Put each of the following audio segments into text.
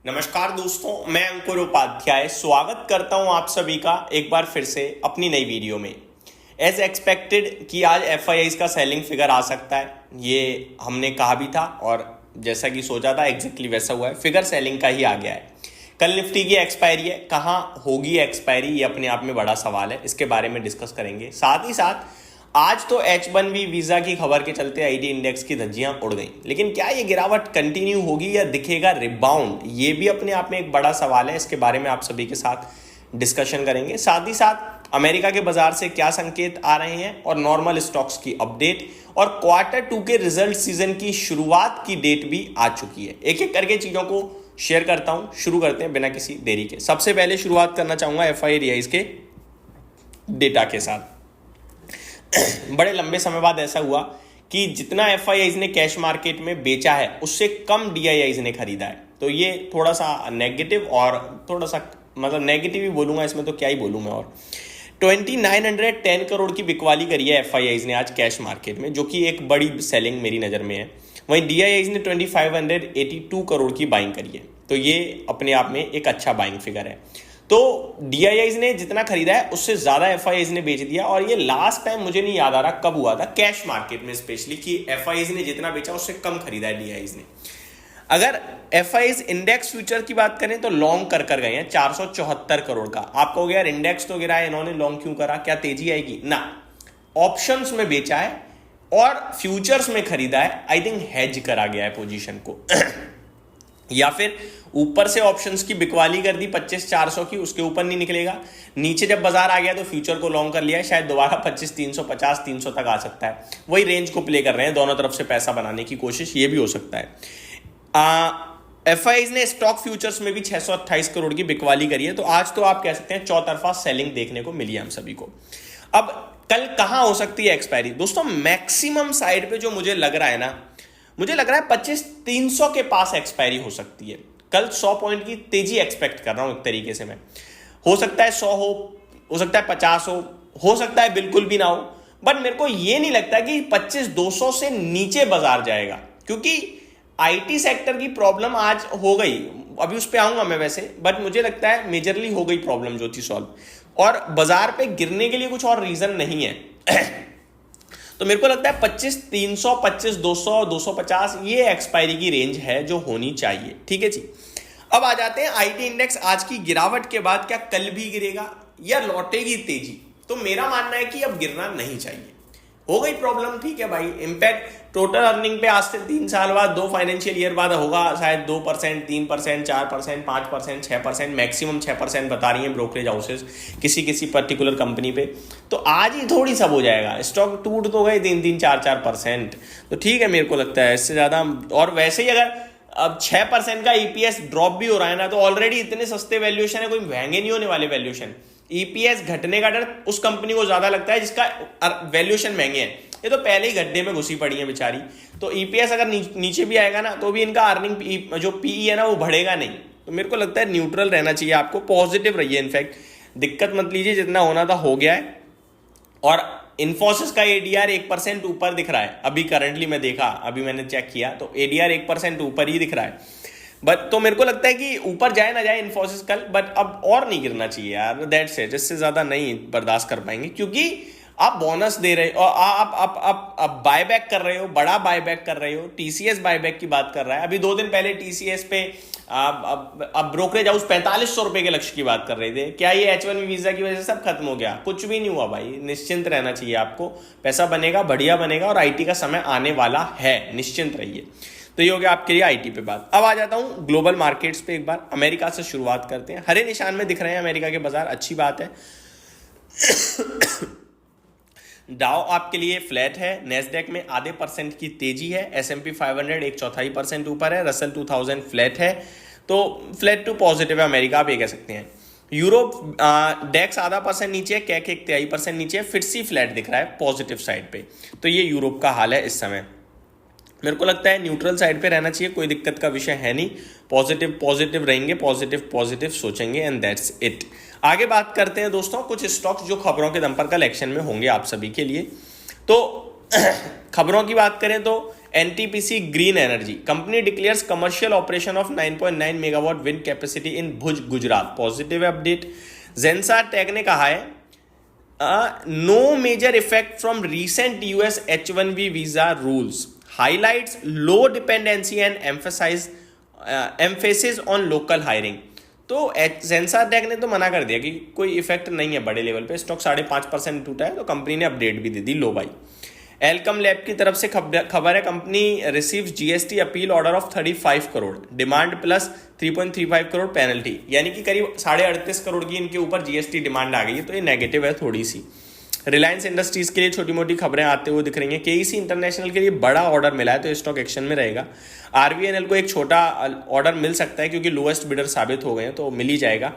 नमस्कार दोस्तों, मैं अंकुर उपाध्याय स्वागत करता हूं आप सभी का एक बार फिर से अपनी नई वीडियो में। एज एक्सपेक्टेड कि आज एफआईआईज का सेलिंग फिगर आ सकता है, ये हमने कहा भी था और जैसा कि सोचा था एग्जैक्टली वैसा हुआ है। फिगर सेलिंग का ही आ गया है। कल निफ्टी की एक्सपायरी है, कहाँ होगी एक्सपायरी ये अपने आप में बड़ा सवाल है, इसके बारे में डिस्कस करेंगे। साथ ही साथ आज तो H1B वीजा की खबर के चलते आईटी इंडेक्स की धज्जियां उड़ गई, लेकिन क्या ये गिरावट कंटिन्यू होगी या दिखेगा रिबाउंड, ये भी अपने आप में एक बड़ा सवाल है। इसके बारे में आप सभी के साथ डिस्कशन करेंगे। साथ ही साथ अमेरिका के बाजार से क्या संकेत आ रहे हैं और नॉर्मल स्टॉक्स की अपडेट और Q2 के रिजल्ट सीजन की शुरुआत की डेट भी आ चुकी है। एक एक करके चीजों को शेयर करता हूं। शुरू करते हैं बिना किसी देरी के। सबसे पहले शुरुआत करना चाहूंगा एफआईआईज के डेटा के साथ। बड़े लंबे समय बाद ऐसा हुआ कि जितना एफआईआईज ने कैश मार्केट में बेचा है उससे कम डीआईआईज ने खरीदा है। तो ये थोड़ा सा नेगेटिव और थोड़ा सा मतलब नेगेटिव ही बोलूंगा, इसमें तो क्या ही बोलूं मैं। और 2910 करोड़ की बिकवाली करी है एफआईआईज ने आज कैश मार्केट में, जो कि एक बड़ी सेलिंग मेरी नज़र में है। वहीं डीआईआईज ने 2582 करोड़ की बाइंग करी है, तो ये अपने आप में एक अच्छा बाइंग फिगर है। तो डीआईआईज ने जितना खरीदा है उससे ज्यादा एफआईआईज ने बेच दिया। और ये लास्ट टाइम मुझे नहीं याद आ रहा कब हुआ था कैश मार्केट में स्पेशली कि एफआईआईज ने जितना बेचा उससे कम खरीदा है डीआईआईज ने। अगर एफआईआईज इंडेक्स फ्यूचर की बात करें तो लॉन्ग कर गए हैं 474 करोड़ का। आप कहोगे यार इंडेक्स तो गिरा है, इन्होंने लॉन्ग क्यों करा, क्या तेजी आएगी? ना, ऑप्शंस में बेचा है और फ्यूचर्स में खरीदा है। आई थिंक हेज करा गया है पोजीशन को या फिर ऊपर से ऑप्शंस की बिकवाली कर दी 25,400 की, उसके ऊपर नहीं निकलेगा। नीचे जब बाजार आ गया तो फ्यूचर को लॉन्ग कर लिया है, शायद दोबारा 25,350 300 तक आ सकता है। वही रेंज को प्ले कर रहे हैं, दोनों तरफ से पैसा बनाने की कोशिश, ये भी हो सकता है। एफआईआईज ने स्टॉक फ्यूचर्स में भी 628 करोड़ की बिकवाली करी है। तो आज तो आप कह सकते हैं चौतरफा सेलिंग देखने को मिली है हम सभी को। अब कल कहां हो सकती है एक्सपायरी? दोस्तों मैक्सिमम साइड पे जो मुझे लग रहा है ना, मुझे लग रहा है 25,300 के पास एक्सपायरी हो सकती है। कल 100 पॉइंट की तेजी एक्सपेक्ट कर रहा हूं एक तरीके से मैं। हो सकता है 100 हो सकता है 50 हो सकता है बिल्कुल भी ना हो। बट मेरे को यह नहीं लगता कि 25,200 से नीचे बाजार जाएगा, क्योंकि आईटी सेक्टर की प्रॉब्लम आज हो गई, अभी उस पर आऊंगा मैं वैसे। बट मुझे लगता है मेजरली हो गई प्रॉब्लम जो थी सॉल्व, और बाजार पे गिरने के लिए कुछ और रीजन नहीं है। तो मेरे को लगता है 25,300, 25,200, 250 ये एक्सपायरी की रेंज है जो होनी चाहिए। ठीक है जी। अब आ जाते हैं आईटी इंडेक्स। आज की गिरावट के बाद क्या कल भी गिरेगा या लौटेगी तेजी? तो मेरा मानना है कि अब गिरना नहीं चाहिए। हो गई प्रॉब्लम, ठीक है भाई। इंपैक्ट टोटल अर्निंग पे आज से 3 साल बाद, 2 फाइनेंशियल ईयर बाद होगा शायद 2%, 3%, 4%, 5%, 6%, मैक्सिमम 6% बता रही हैं ब्रोकरेज हाउसेस किसी किसी पर्टिकुलर कंपनी पे। तो आज ही थोड़ी सब हो जाएगा, स्टॉक टूट तो गए 3-3, 4-4%। तो ठीक है, मेरे को लगता है इससे ज्यादा। और वैसे ही अगर अब 6% का ईपीएस ड्रॉप भी हो रहा है ना, तो ऑलरेडी इतने सस्ते वैल्यूएशन है, कोई महंगे नहीं होने वाले वैल्यूएशन। ईपीएस घटने का डर उस कंपनी को ज्यादा लगता है जिसका वैल्यूएशन महंगे हैं। ये तो पहले ही गड्ढे में घुसी पड़ी है बेचारी। तो ईपीएस अगर नीचे भी आएगा ना, तो भी इनका अर्निंग जो पीई है ना, वो बढ़ेगा नहीं। तो मेरे को लगता है न्यूट्रल रहना चाहिए, आपको पॉजिटिव रहिए। इनफैक्ट दिक्कत मत लीजिए, जितना होना था हो गया है। और इन्फोसिस का एडीआर 1% ऊपर दिख रहा है अभी करंटली। मैं देखा, अभी मैंने चेक किया तो एडीआर 1% ऊपर ही दिख रहा है। बट तो मेरे को लगता है कि ऊपर जाए ना जाए इन्फोसिस कल, बट अब और नहीं गिरना चाहिए यार। दैट्स इट, इससे ज्यादा नहीं बर्दाश्त कर पाएंगे, क्योंकि आप बोनस दे रहे हो और आप बायबैक कर रहे हो, बड़ा बायबैक कर रहे हो। टीसीएस बायबैक की बात कर रहा है। अभी 2 दिन पहले टीसीएस पे अब ब्रोकरेज हाउस 4500 रुपए के लक्ष्य की बात कर रहे थे। क्या ये H1B वीजा की वजह से सब खत्म हो गया? कुछ भी नहीं हुआ भाई, निश्चिंत रहना चाहिए आपको। पैसा बनेगा, बढ़िया बनेगा, और आईटी का समय आने वाला है, निश्चिंत रहिए। तो ये हो गया आपके लिए आईटी पे बात। अब आ जाता हूं ग्लोबल मार्केट्स पे। एक बार अमेरिका से शुरुआत करते हैं। हरे निशान में दिख रहे हैं अमेरिका के बाजार, अच्छी बात है। डाउ आपके लिए फ्लैट है, नेस्डैक में आधे % की तेजी है, S&P 500 1/4% ऊपर है, रसल 2000 फ्लैट है। तो फ्लैट टू पॉजिटिव है अमेरिका, आप ये कह सकते हैं। यूरोप डेक्स आधा % नीचे है, कैक 1/3% नीचे है, फिट्सी फ्लैट दिख रहा है पॉजिटिव साइड पे। तो ये यूरोप का हाल है इस समय। मेरे को लगता है न्यूट्रल साइड पे रहना चाहिए, कोई दिक्कत का विषय है नहीं। पॉजिटिव रहेंगे, पॉजिटिव सोचेंगे, एंड दैट्स इट। आगे बात करते हैं दोस्तों कुछ स्टॉक्स जो खबरों के दम पर कल एक्शन में होंगे आप सभी के लिए। तो खबरों की बात करें तो NTPC green energy company declares commercial operation of 9.9 megawatt wind capacity in Bhuj Gujarat. Positive update. Zensar tech ने कहा है no major effect from recent US H1B visa rules, highlights low dependency and emphasis on local hiring. तो Zensar tech ने तो मना कर दिया कि कोई इफेक्ट नहीं है बड़े लेवल पे, स्टॉक 5.5% टूटा है, तो कंपनी ने अपडेट भी दे दी लो बाई। एलकम लैब की तरफ से खबर है company receives GST appeal order of 35 crore, demand plus 3.35 crore penalty, यानी कि करीब 38.5 करोड़ की इनके ऊपर जीएसटी डिमांड आ गई है, तो ये नेगेटिव है थोड़ी सी। रिलायंस इंडस्ट्रीज के लिए छोटी मोटी खबरें आते हुए दिख रही हैं। केईसी इंटरनेशनल के लिए बड़ा ऑर्डर मिला है, तो स्टॉक एक्शन में रहेगा। आरवीएनएल को एक छोटा ऑर्डर मिल सकता है क्योंकि लोएस्ट बिडर साबित हो गए हैं, तो मिल ही जाएगा।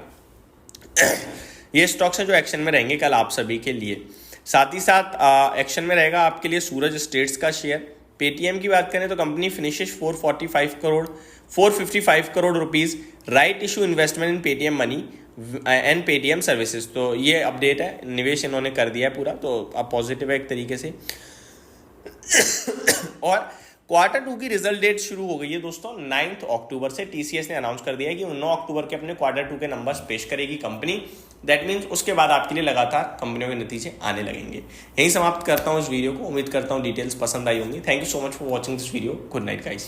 ये स्टॉक्स हैं जो एक्शन में रहेंगे कल आप सभी के लिए। साथ ही साथ एक्शन में रहेगा आपके लिए सूरज स्टेट्स का शेयर। पेटीएम की बात करें तो company finishes 455 crore rupees right issue investment in Paytm money and Paytm services. तो ये अपडेट है, निवेश इन्होंने कर दिया है पूरा, तो अब पॉजिटिव है एक तरीके से। और क्वार्टर 2 की रिजल्ट डेट शुरू हो गई है दोस्तों 9 अक्टूबर से। टीसीएस ने अनाउंस कर दिया है कि 9 अक्टूबर के अपने क्वार्टर 2 के नंबर्स पेश करेगी कंपनी। दैट मीन्स उसके बाद आपके लिए लगातार कंपनियों के नतीजे आने लगेंगे। यहीं समाप्त करता हूं इस वीडियो को। उम्मीद करता हूं डिटेल्स पसंद आई होंगी। Thank you so much for watching this video. Good night guys.